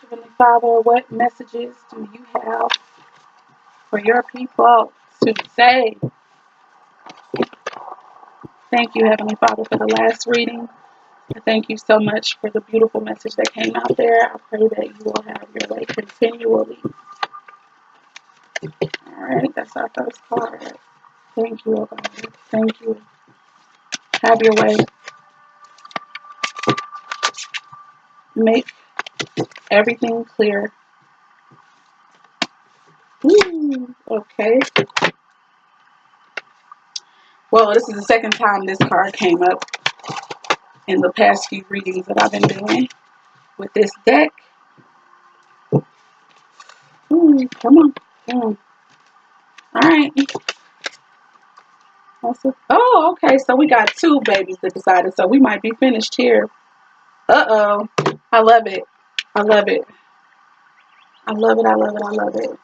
Heavenly Father, what messages do you have for your people to say? Thank you, Heavenly Father, for the last reading. I thank you so much for the beautiful message that came out there. I pray that you will have your way continually. All right, that's our first card. Thank you, oh God. Thank you. Have your way. Make everything clear. Ooh, okay. Well, this is the second time this card came up in the past few readings that I've been doing with this deck. Ooh, come on. All right. Oh, okay. So we got two babies that decided. So we might be finished here. Uh-oh. I love it. I love it. I love it. I love it. I love it.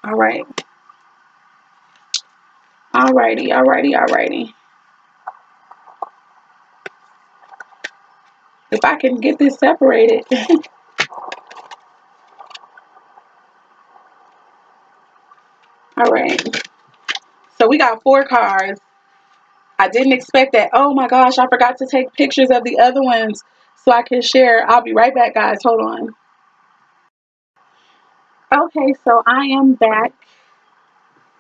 All right. Alrighty. Alrighty. Alrighty. If I can get this separated. All right. So we got 4 cards. I didn't expect that. Oh my gosh, I forgot to take pictures of the other ones so I can share. I'll be right back, guys. Hold on. Okay, so I am back.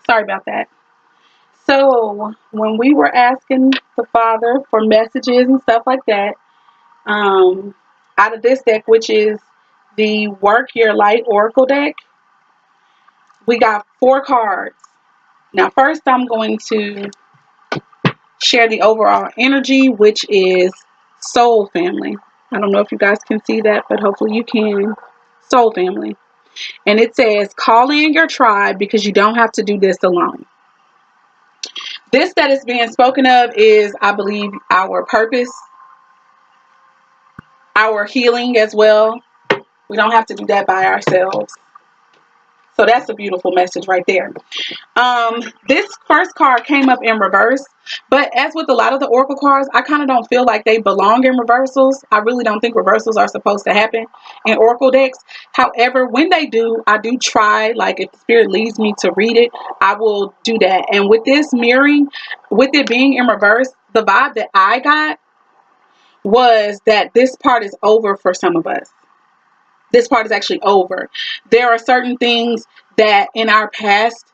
Sorry about that. So when we were asking the Father for messages and stuff like that, out of this deck, which is the Work Your Light Oracle deck, we got 4 cards. Now, first I'm going to share the overall energy, which is Soul Family. I don't know if you guys can see that, but hopefully you can. Soul Family. And it says, call in your tribe because you don't have to do this alone. This that is being spoken of is, I believe, our purpose, our healing as well. We don't have to do that by ourselves. So that's a beautiful message right there. This first card came up in reverse, but as with a lot of the oracle cards, I kind of don't feel like they belong in reversals. I really don't think reversals are supposed to happen in oracle decks. However, when they do, I do try, like if the spirit leads me to read it, I will do that. And with this mirroring, with it being in reverse, the vibe that I got was that this part is over for some of us. This part is actually over. There are certain things that in our past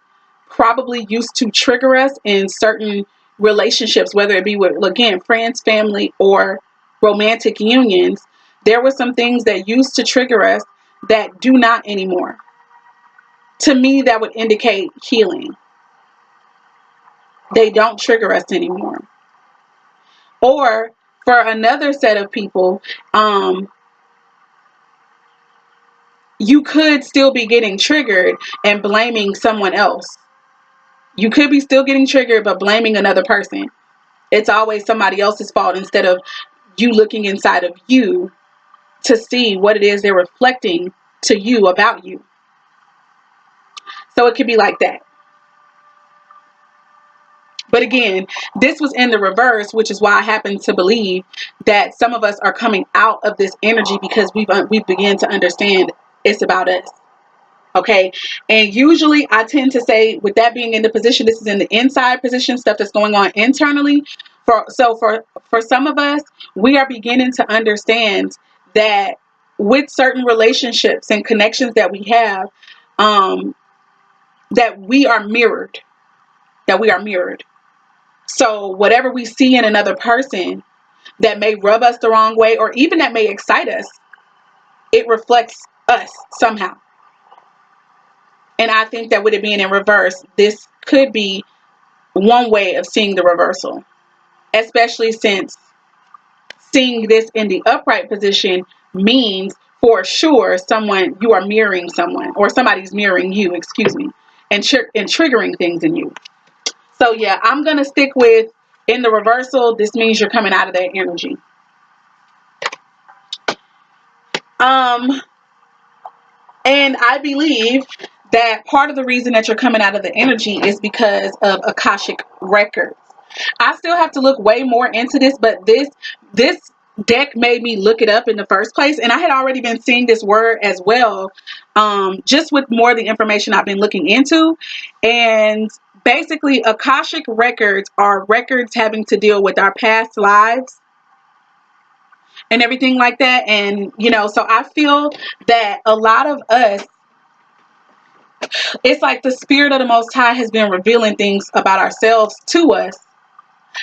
probably used to trigger us in certain relationships, whether it be with, again, friends, family, or romantic unions. There were some things that used to trigger us that do not anymore. To me, that would indicate healing. They don't trigger us anymore. Or for another set of people, you could still be getting triggered and blaming someone else. You could be still getting triggered, but blaming another person. It's always somebody else's fault instead of you looking inside of you to see what it is they're reflecting to you about you. So it could be like that. But again, this was in the reverse, which is why I happen to believe that some of us are coming out of this energy because we've begun to understand it's about us. Okay. And usually I tend to say, with that being in the position, this is in the inside position, stuff that's going on internally. For some of us, we are beginning to understand that with certain relationships and connections that we have, that we are mirrored. So whatever we see in another person that may rub us the wrong way, or even that may excite us, it reflects us somehow. And I think that with it being in reverse, this could be one way of seeing the reversal, especially since seeing this in the upright position means for sure you are mirroring someone, or somebody's mirroring you, excuse me, and triggering things in you. So yeah, I'm going to stick with in the reversal. This means you're coming out of that energy. And I believe that part of the reason that you're coming out of the energy is because of Akashic records. I still have to look way more into this, but this deck made me look it up in the first place, and I had already been seeing this word as well, just with more of the information I've been looking into. And basically, Akashic records are records having to deal with our past lives and everything like that. And so I feel that a lot of us, it's like the Spirit of the Most High has been revealing things about ourselves to us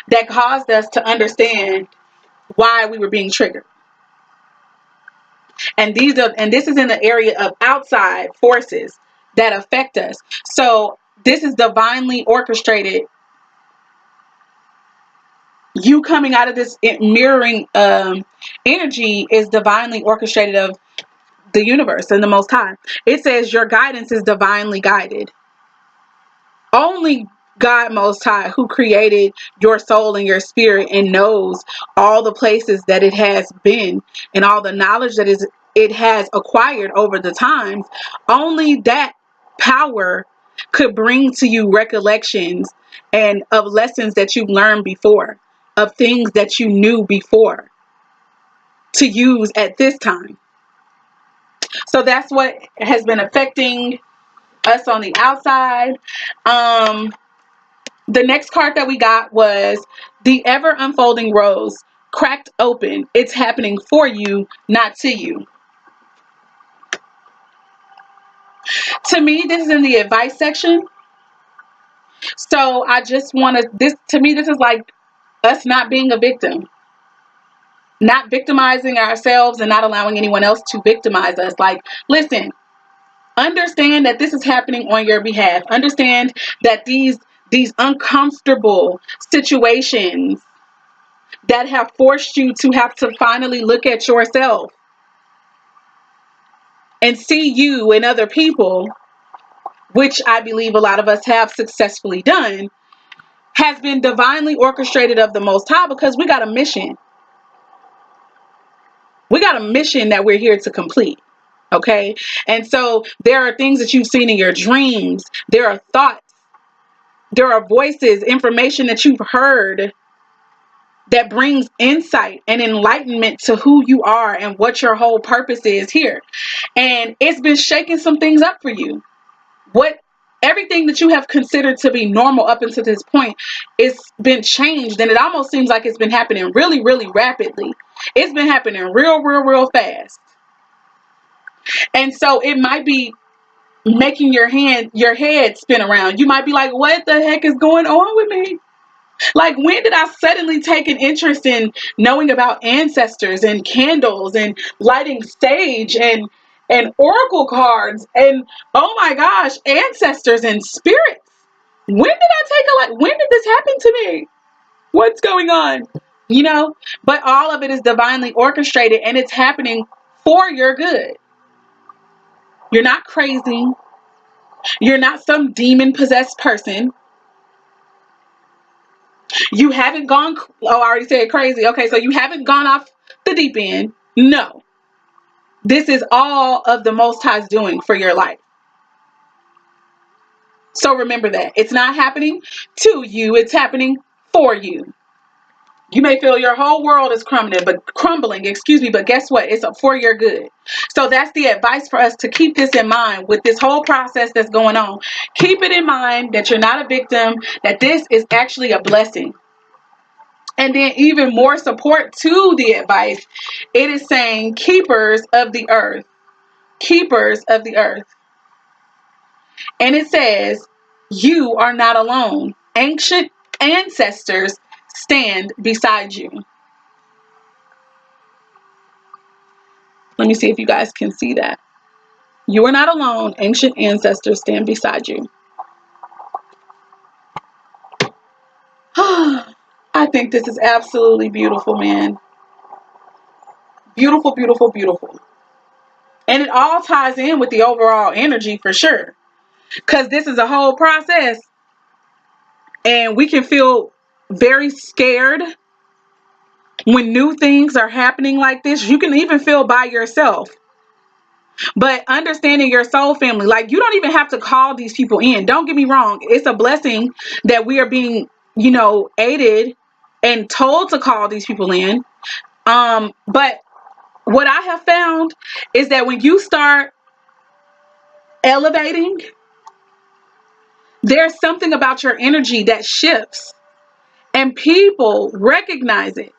that caused us to understand why we were being triggered. And this is in the area of outside forces that affect us. So this is divinely orchestrated. You coming out of this mirroring energy is divinely orchestrated of the universe and the Most High. It says your guidance is divinely guided. Only God Most High, who created your soul and your spirit and knows all the places that it has been and all the knowledge that it has acquired over the times, only that power could bring to you recollections and of lessons that you've learned before, of things that you knew before to use at this time. So that's what has been affecting us on the outside. The next card that we got was the ever unfolding rose, cracked open. It's happening for you, not to you. To me, this is in the advice section. So I just want to me, this is like us not being a victim, not victimizing ourselves and not allowing anyone else to victimize us. Like, listen, understand that this is happening on your behalf. Understand that these uncomfortable situations that have forced you to have to finally look at yourself and see you and other people, which I believe a lot of us have successfully done, has been divinely orchestrated of the Most High, because we got a mission. We got a mission that we're here to complete. Okay. And so there are things that you've seen in your dreams. There are thoughts. There are voices, information that you've heard that brings insight and enlightenment to who you are and what your whole purpose is here. And it's been shaking some things up for you. Everything that you have considered to be normal up until this point, it's been changed, and it almost seems like it's been happening really, really rapidly. It's been happening real fast. And so it might be making your head spin around. You might be like, what the heck is going on with me? Like, when did I suddenly take an interest in knowing about ancestors and candles and lighting sage and oracle cards and, oh my gosh, ancestors and spirits? When did this happen to me? What's going on? But all of it is divinely orchestrated, and it's happening for your good. You're not crazy. You're not some demon possessed person. You haven't gone, I already said crazy. Okay, so you haven't gone off the deep end. No. This is all of the Most High's doing for your life. So remember that. It's not happening to you. It's happening for you. You may feel your whole world is crumbling, but guess what? It's for your good. So that's the advice for us, to keep this in mind with this whole process that's going on. Keep it in mind that you're not a victim, that this is actually a blessing. And then even more support to the advice, it is saying keepers of the earth. Keepers of the earth. And it says, you are not alone. Ancient ancestors stand beside you. Let me see if you guys can see that. You are not alone. Ancient ancestors stand beside you. I think this is absolutely beautiful, man. Beautiful, beautiful, beautiful. And it all ties in with the overall energy for sure. Because this is a whole process. And we can feel very scared when new things are happening like this. You can even feel by yourself. But understanding your soul family, like, you don't even have to call these people in. Don't get me wrong. It's a blessing that we are being, aided and told to call these people in. But what I have found is that when you start elevating, there's something about your energy that shifts, and people recognize it.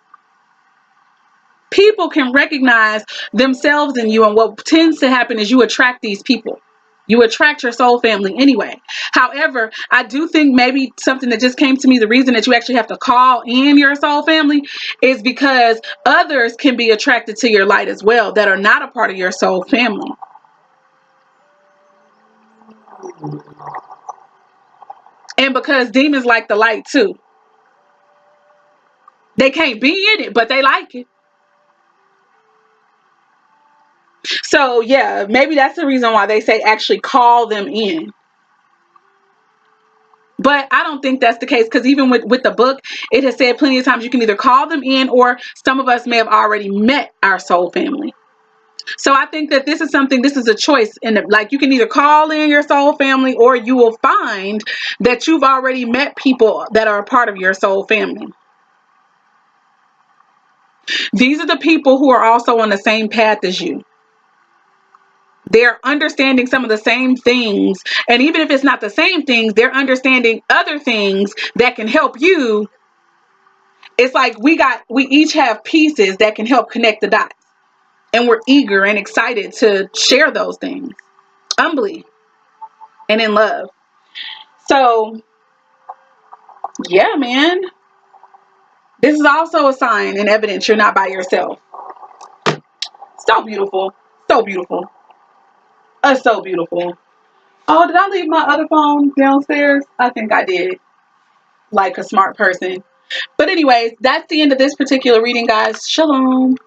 People can recognize themselves in you, and what tends to happen is you attract these people. You attract your soul family anyway. However, I do think maybe something that just came to me, the reason that you actually have to call in your soul family is because others can be attracted to your light as well that are not a part of your soul family. And because demons like the light too. They can't be in it, but they like it. So yeah, maybe that's the reason why they say actually call them in. But I don't think that's the case, because even with the book, it has said plenty of times you can either call them in, or some of us may have already met our soul family. So I think that this is a choice. And like, you can either call in your soul family, or you will find that you've already met people that are a part of your soul family. These are the people who are also on the same path as you. They're understanding some of the same things. And even if it's not the same things, they're understanding other things that can help you. It's like we each have pieces that can help connect the dots. And we're eager and excited to share those things humbly and in love. So, yeah, man. This is also a sign and evidence you're not by yourself. So beautiful. So beautiful. So beautiful. Oh, did I leave my other phone downstairs? I think I did. Like a smart person. But anyways, that's the end of this particular reading, guys. Shalom.